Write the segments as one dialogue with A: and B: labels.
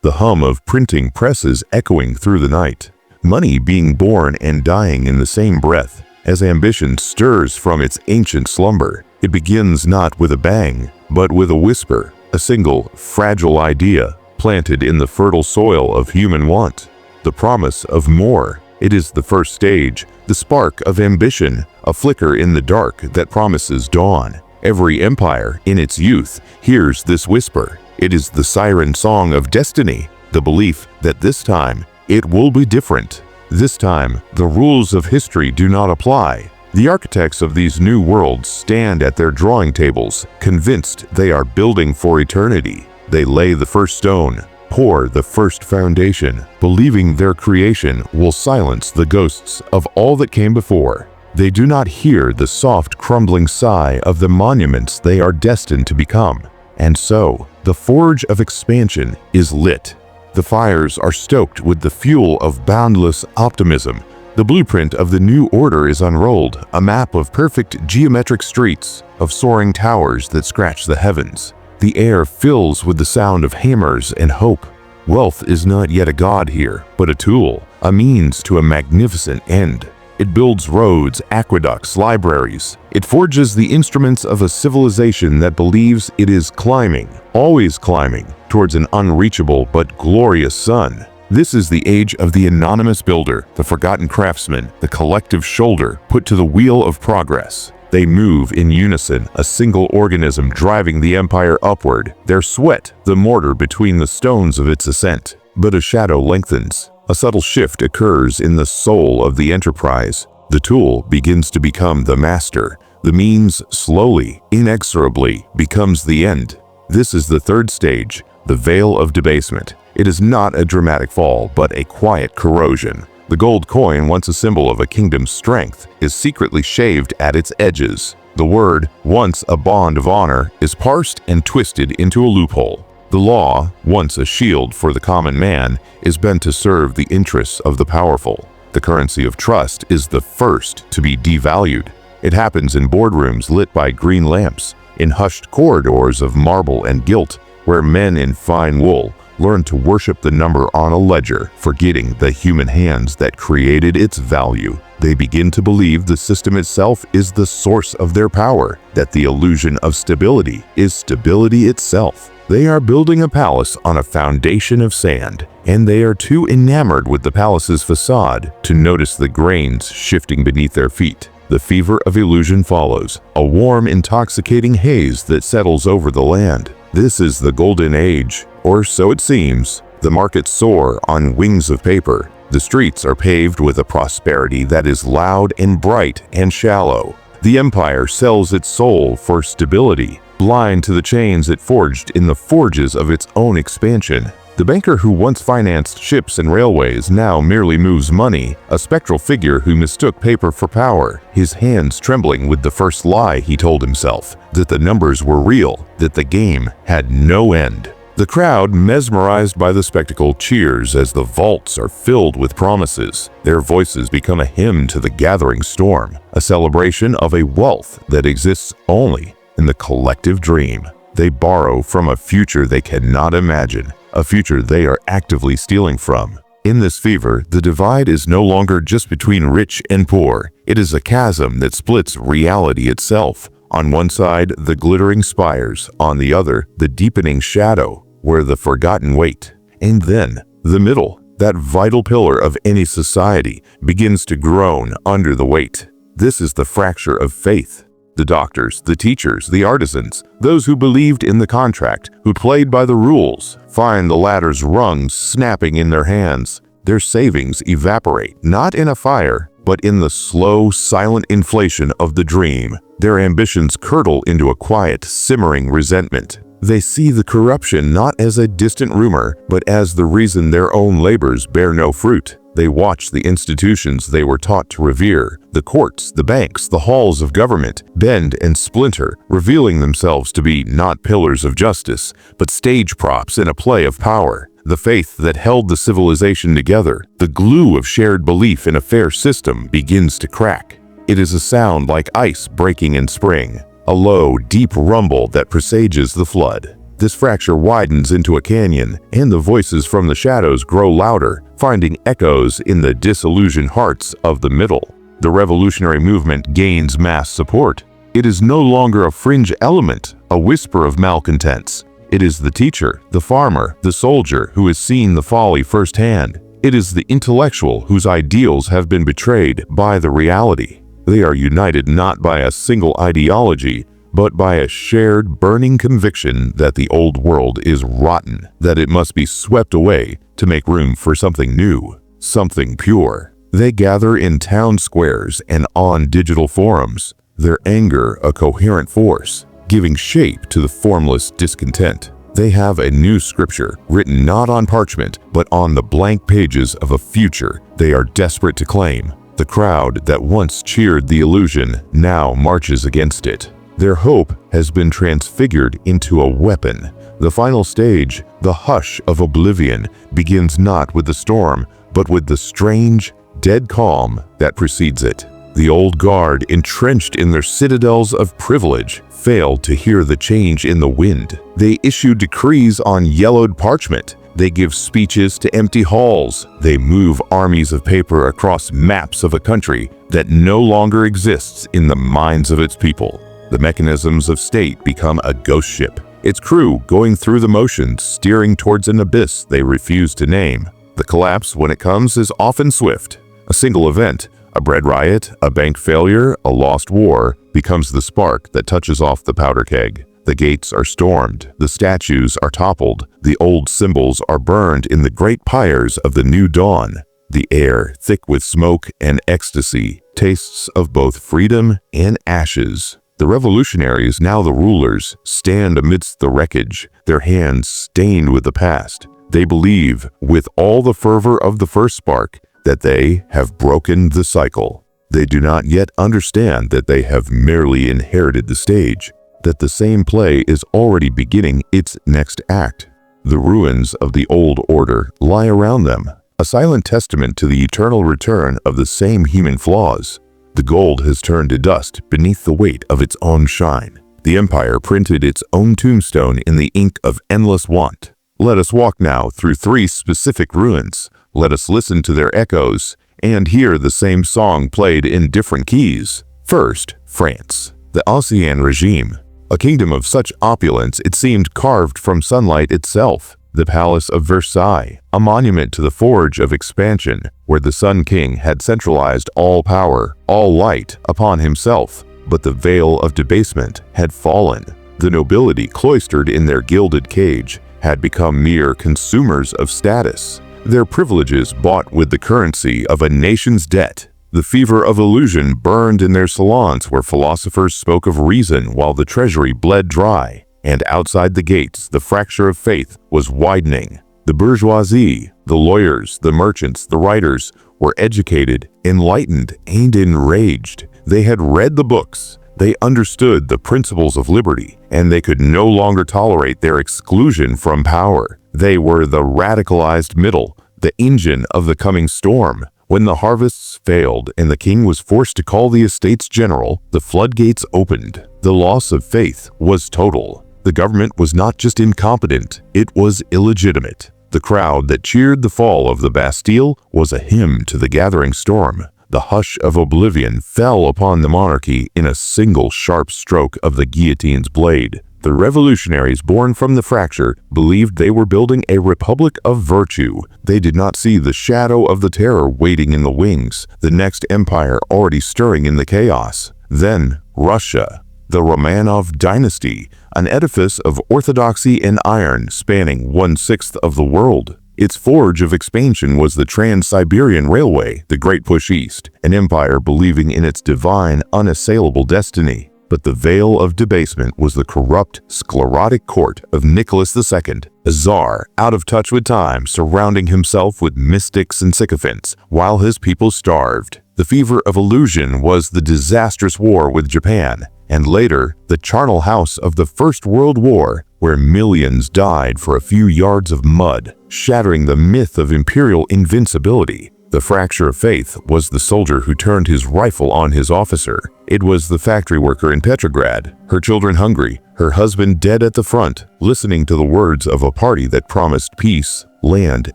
A: the hum of printing presses echoing through the night. Money being born and dying in the same breath. As ambition stirs from its ancient slumber, it begins not with a bang, but with a whisper, a single, fragile idea planted in the fertile soil of human want. The promise of more. It is the first stage, the spark of ambition, a flicker in the dark that promises dawn. Every empire, in its youth, hears this whisper. It is the siren song of destiny, the belief that this time it will be different. This time, the rules of history do not apply. The architects of these new worlds stand at their drawing tables, convinced they are building for eternity. They lay the first stone, pour the first foundation, believing their creation will silence the ghosts of all that came before. They do not hear the soft crumbling sigh of the monuments they are destined to become. And so, the forge of expansion is lit. The fires are stoked with the fuel of boundless optimism. The blueprint of the new order is unrolled, a map of perfect geometric streets, of soaring towers that scratch the heavens. The air fills with the sound of hammers and hope. Wealth is not yet a god here, but a tool, a means to a magnificent end. It builds roads, aqueducts, libraries. It forges the instruments of a civilization that believes it is climbing, always climbing, towards an unreachable but glorious sun. This is the age of the anonymous builder, the forgotten craftsman, the collective shoulder put to the wheel of progress. They move in unison, a single organism driving the empire upward, their sweat the mortar between the stones of its ascent. But a shadow lengthens. A subtle shift occurs in the soul of the enterprise. The tool begins to become the master. The means slowly, inexorably, becomes the end. This is the third stage, the veil of debasement. It is not a dramatic fall, but a quiet corrosion. The gold coin, once a symbol of a kingdom's strength, is secretly shaved at its edges. The word, once a bond of honor, is parsed and twisted into a loophole. The law, once a shield for the common man, is bent to serve the interests of the powerful. The currency of trust is the first to be devalued. It happens in boardrooms lit by green lamps, in hushed corridors of marble and gilt, where men in fine wool learn to worship the number on a ledger, forgetting the human hands that created its value. They begin to believe the system itself is the source of their power, that the illusion of stability is stability itself. They are building a palace on a foundation of sand, and they are too enamored with the palace's facade to notice the grains shifting beneath their feet. The fever of illusion follows, a warm, intoxicating haze that settles over the land. This is the golden age, or so it seems. The markets soar on wings of paper. The streets are paved with a prosperity that is loud and bright and shallow. The empire sells its soul for stability, blind to the chains it forged in the forges of its own expansion. The banker who once financed ships and railways now merely moves money, a spectral figure who mistook paper for power, his hands trembling with the first lie he told himself, that the numbers were real, that the game had no end. The crowd, mesmerized by the spectacle, cheers as the vaults are filled with promises. Their voices become a hymn to the gathering storm, a celebration of a wealth that exists only in the collective dream. They borrow from a future they cannot imagine, a future they are actively stealing from. In this fever, the divide is no longer just between rich and poor. It is a chasm that splits reality itself. On one side, the glittering spires, on the other, the deepening shadow, where the forgotten wait. And then, the middle, that vital pillar of any society, begins to groan under the weight. This is the fracture of faith. The doctors, the teachers, the artisans, those who believed in the contract, who played by the rules, find the ladder's rungs snapping in their hands. Their savings evaporate, not in a fire, but in the slow, silent inflation of the dream. Their ambitions curdle into a quiet, simmering resentment. They see the corruption not as a distant rumor, but as the reason their own labors bear no fruit. They watch the institutions they were taught to revere, the courts, the banks, the halls of government, bend and splinter, revealing themselves to be not pillars of justice, but stage props in a play of power. The faith that held the civilization together, the glue of shared belief in a fair system, begins to crack. It is a sound like ice breaking in spring, a low, deep rumble that presages the flood. This fracture widens into a canyon, and the voices from the shadows grow louder, finding echoes in the disillusioned hearts of the middle. The revolutionary movement gains mass support. It is no longer a fringe element, a whisper of malcontents. It is the teacher, the farmer, the soldier who has seen the folly firsthand. It is the intellectual whose ideals have been betrayed by the reality. They are united not by a single ideology, but by a shared burning conviction that the old world is rotten, that it must be swept away to make room for something new, something pure. They gather in town squares and on digital forums, their anger a coherent force, giving shape to the formless discontent. They have a new scripture, written not on parchment, but on the blank pages of a future they are desperate to claim. The crowd that once cheered the illusion now marches against it. Their hope has been transfigured into a weapon. The final stage, the hush of oblivion, begins not with the storm, but with the strange, dead calm that precedes it. The old guard, entrenched in their citadels of privilege, failed to hear the change in the wind. They issue decrees on yellowed parchment. They give speeches to empty halls. They move armies of paper across maps of a country that no longer exists in the minds of its people. The mechanisms of state become a ghost ship, its crew going through the motions, steering towards an abyss they refuse to name. The collapse, when it comes, is often swift. A single event, a bread riot, a bank failure, a lost war, becomes the spark that touches off the powder keg. The gates are stormed, the statues are toppled, the old symbols are burned in the great pyres of the new dawn. The air, thick with smoke and ecstasy, tastes of both freedom and ashes. The revolutionaries, now the rulers, stand amidst the wreckage, their hands stained with the past. They believe, with all the fervor of the first spark, that they have broken the cycle. They do not yet understand that they have merely inherited the stage, that the same play is already beginning its next act. The ruins of the old order lie around them, a silent testament to the eternal return of the same human flaws. The gold has turned to dust beneath the weight of its own shine. The empire printed its own tombstone in the ink of endless want. Let us walk now through 3 specific ruins. Let us listen to their echoes and hear the same song played in different keys. First, France, the Ancien regime, a kingdom of such opulence it seemed carved from sunlight itself. The Palace of Versailles, a monument to the forge of expansion, where the Sun King had centralized all power, all light, upon himself. But the veil of debasement had fallen. The nobility, cloistered in their gilded cage, had become mere consumers of status, their privileges bought with the currency of a nation's debt. The fever of illusion burned in their salons where philosophers spoke of reason while the treasury bled dry. And outside the gates, the fracture of faith was widening. The bourgeoisie, the lawyers, the merchants, the writers were educated, enlightened, and enraged. They had read the books. They understood the principles of liberty, and they could no longer tolerate their exclusion from power. They were the radicalized middle, the engine of the coming storm. When the harvests failed and the king was forced to call the Estates General, the floodgates opened. The loss of faith was total. The government was not just incompetent, it was illegitimate. The crowd that cheered the fall of the Bastille was a hymn to the gathering storm. The hush of oblivion fell upon the monarchy in a single sharp stroke of the guillotine's blade. The revolutionaries born from the fracture believed they were building a republic of virtue. They did not see the shadow of the terror waiting in the wings, the next empire already stirring in the chaos. Then Russia. The Romanov dynasty, an edifice of orthodoxy and iron spanning 1/6 of the world. Its forge of expansion was the Trans-Siberian Railway, the Great Push East, an empire believing in its divine, unassailable destiny. But the veil of debasement was the corrupt, sclerotic court of Nicholas II, a czar out of touch with time, surrounding himself with mystics and sycophants, while his people starved. The fever of illusion was the disastrous war with Japan, and later, the charnel house of the First World War, where millions died for a few yards of mud, shattering the myth of imperial invincibility. The fracture of faith was the soldier who turned his rifle on his officer. It was the factory worker in Petrograd, her children hungry, her husband dead at the front, listening to the words of a party that promised peace, land,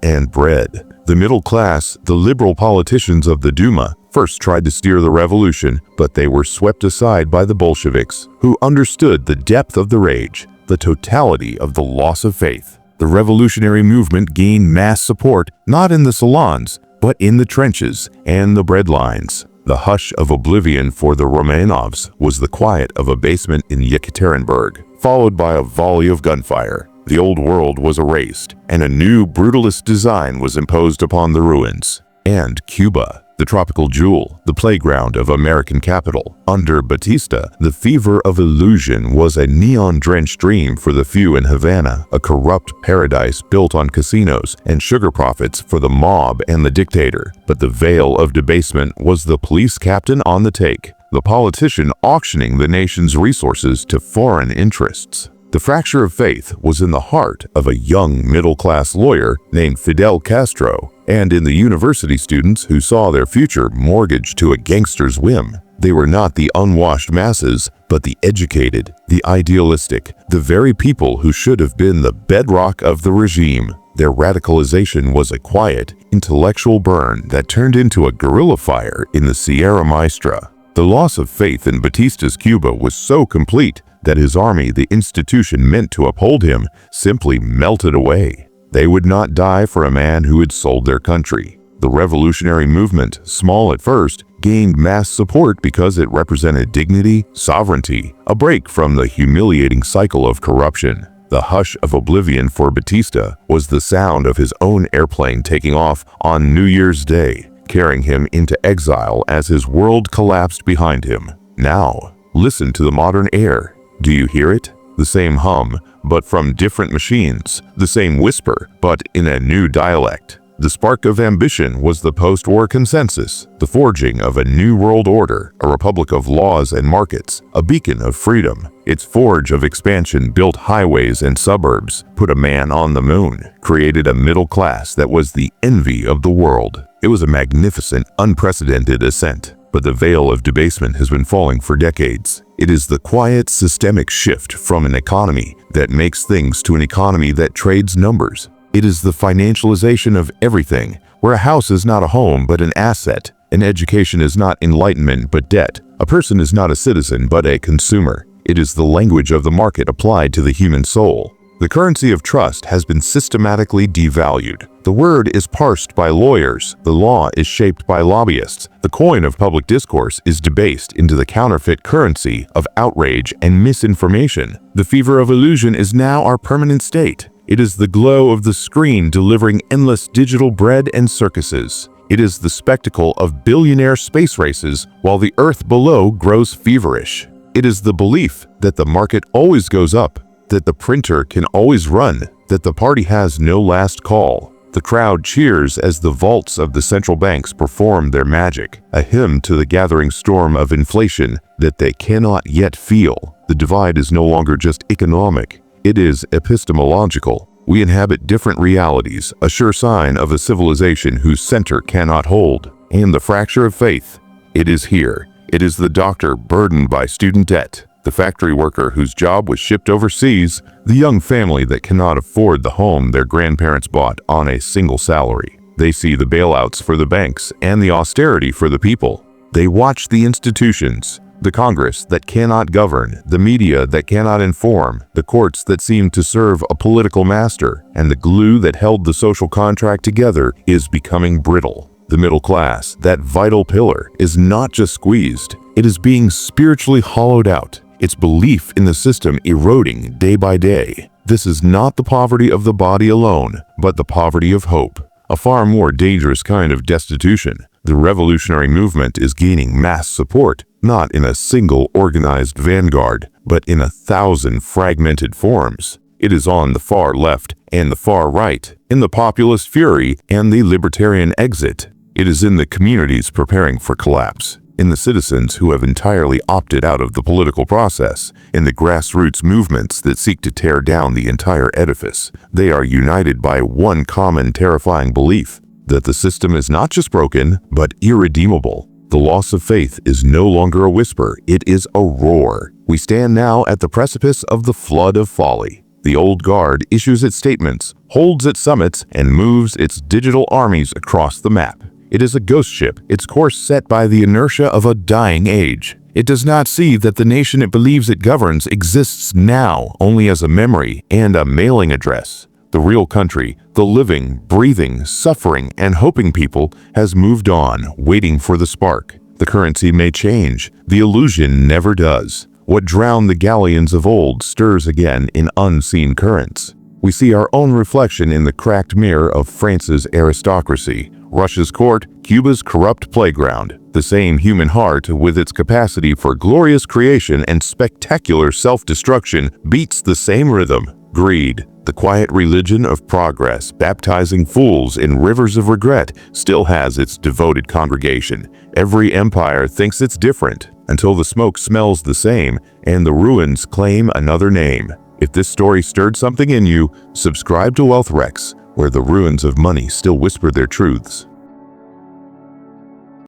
A: and bread. The middle class, the liberal politicians of the Duma, first tried to steer the revolution, but they were swept aside by the Bolsheviks, who understood the depth of the rage, the totality of the loss of faith. The revolutionary movement gained mass support not in the salons, but in the trenches and the breadlines. The hush of oblivion for the Romanovs was the quiet of a basement in Yekaterinburg, followed by a volley of gunfire. The old world was erased, and a new brutalist design was imposed upon the ruins. And Cuba, the tropical jewel, the playground of American capital. Under Batista, the fever of illusion was a neon-drenched dream for the few in Havana, a corrupt paradise built on casinos and sugar profits for the mob and the dictator. But the veil of debasement was the police captain on the take, the politician auctioning the nation's resources to foreign interests. The fracture of faith was in the heart of a young middle-class lawyer named Fidel Castro, and in the university students who saw their future mortgaged to a gangster's whim. They were not the unwashed masses, but the educated, the idealistic, the very people who should have been the bedrock of the regime. Their radicalization was a quiet, intellectual burn that turned into a guerrilla fire in the Sierra Maestra. The loss of faith in Batista's Cuba was so complete that his army, the institution meant to uphold him, simply melted away. They would not die for a man who had sold their country. The revolutionary movement, small at first, gained mass support because it represented dignity, sovereignty, a break from the humiliating cycle of corruption. The hush of oblivion for Batista was the sound of his own airplane taking off on New Year's Day, carrying him into exile as his world collapsed behind him. Now, listen to the modern air. Do you hear it? The same hum, but from different machines. The same whisper, but in a new dialect. The spark of ambition was the post-war consensus, the forging of a new world order, a republic of laws and markets, a beacon of freedom. Its forge of expansion built highways and suburbs, put a man on the moon, created a middle class that was the envy of the world. It was a magnificent, unprecedented ascent. But the veil of debasement has been falling for decades. It is the quiet, systemic shift from an economy that makes things to an economy that trades numbers. It is the financialization of everything, where a house is not a home but an asset, an education is not enlightenment but debt, a person is not a citizen but a consumer. It is the language of the market applied to the human soul. The currency of trust has been systematically devalued. The word is parsed by lawyers. The law is shaped by lobbyists. The coin of public discourse is debased into the counterfeit currency of outrage and misinformation. The fever of illusion is now our permanent state. It is the glow of the screen delivering endless digital bread and circuses. It is the spectacle of billionaire space races while the earth below grows feverish. It is the belief that the market always goes up, that the printer can always run, that the party has no last call. The crowd cheers as the vaults of the central banks perform their magic, a hymn to the gathering storm of inflation that they cannot yet feel. The divide is no longer just economic, it is epistemological. We inhabit different realities, a sure sign of a civilization whose center cannot hold. And the fracture of faith, it is here. It is the doctor burdened by student debt, the factory worker whose job was shipped overseas, the young family that cannot afford the home their grandparents bought on a single salary. They see the bailouts for the banks and the austerity for the people. They watch the institutions, the Congress that cannot govern, the media that cannot inform, the courts that seem to serve a political master, and the glue that held the social contract together is becoming brittle. The middle class, that vital pillar, is not just squeezed, it is being spiritually hollowed out. Its belief in the system eroding day by day. This is not the poverty of the body alone, but the poverty of hope, a far more dangerous kind of destitution. The revolutionary movement is gaining mass support, not in a single organized vanguard, but in 1,000 fragmented forms. It is on the far left and the far right, in the populist fury and the libertarian exit. It is in the communities preparing for collapse, in the citizens who have entirely opted out of the political process, in the grassroots movements that seek to tear down the entire edifice. They are united by one common terrifying belief. that the system is not just broken, but irredeemable. The loss of faith is no longer a whisper, it is a roar. We stand now at the precipice of the flood of folly. The old guard issues its statements, holds its summits, and moves its digital armies across the map. It is a ghost ship, its course set by the inertia of a dying age. It does not see that the nation it believes it governs exists now only as a memory and a mailing address. The real country, the living, breathing, suffering, and hoping people, has moved on, waiting for the spark. The currency may change, the illusion never does. What drowned the galleons of old stirs again in unseen currents. We see our own reflection in the cracked mirror of France's aristocracy, Russia's court, Cuba's corrupt playground. The same human heart, with its capacity for glorious creation and spectacular self-destruction, beats the same rhythm. Greed, the quiet religion of progress, baptizing fools in rivers of regret, still has its devoted congregation. Every empire thinks it's different, until the smoke smells the same and the ruins claim another name. If this story stirred something in you, subscribe to Wealth Rex, where the ruins of money still whisper their truths.